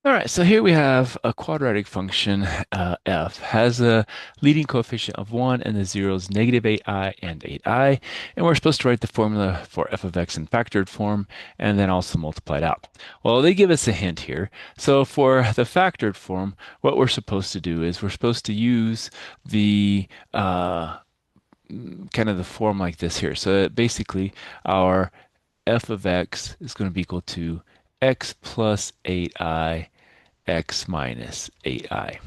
All right, so here we have a quadratic function, f, has a leading coefficient of 1 and the zeros negative 8i and 8i. And we're supposed to write the formula for f of x in factored form and then also multiply it out. Well, they give us a hint here. So for the factored form, what we're supposed to do is we're supposed to use the kind of the form like this here. So basically, our f of x is going to be equal to x plus 8i x minus 8i.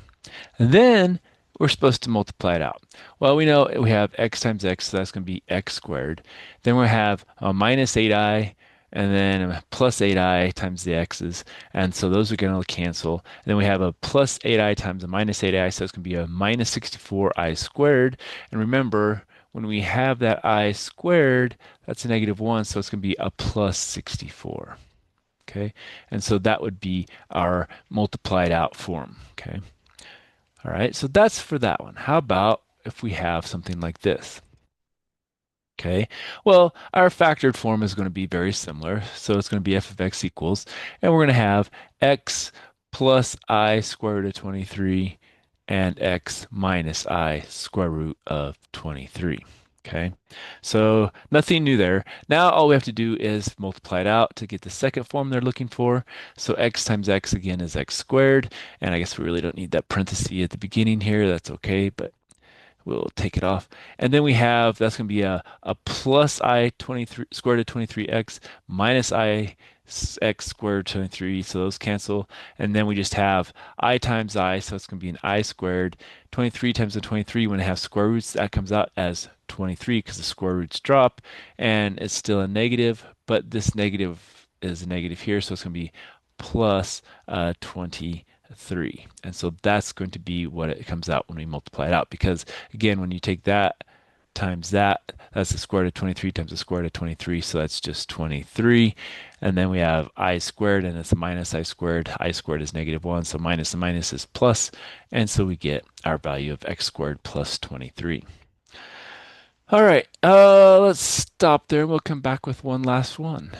And then we're supposed to multiply it out. Well, we know we have x times x, so that's going to be x squared. Then we have a minus 8i, and then a plus 8i times the x's. And so those are going to cancel. And then we have a plus 8i times a minus 8i, so it's going to be a minus 64i squared. And remember, when we have that I squared, that's a negative 1, so it's going to be a plus 64. Okay. And so that would be our multiplied out form. Okay. All right. So that's for that one. How about if we have something like this? Okay. Well, our factored form is going to be very similar. So it's going to be f of x equals, and we're going to have x plus I square root of 23 and x minus I square root of 23. Okay, so nothing new there. Now all we have to do is multiply it out to get the second form they're looking for. So x times x again is x squared. And I guess we really don't need that parenthesis at the beginning here. That's okay, but we'll take it off. And then we have, that's going to be a plus I 23 squared of 23x minus I x squared 23. So those cancel. And then we just have I times I. So it's going to be an I squared. 23 times the 23, when it has square roots, that comes out as 23 because the square roots drop. And it's still a negative, but this negative is a negative here. So it's going to be plus 23. And so that's going to be what it comes out when we multiply it out. Because again, when you take that times that, that's the square root of 23 times the square root of 23. So that's just 23. And then we have I squared, and it's a minus I squared. I squared is negative 1. So minus and minus is plus. And so we get our value of x squared plus 23. All right, let's stop there. We'll come back with one last one.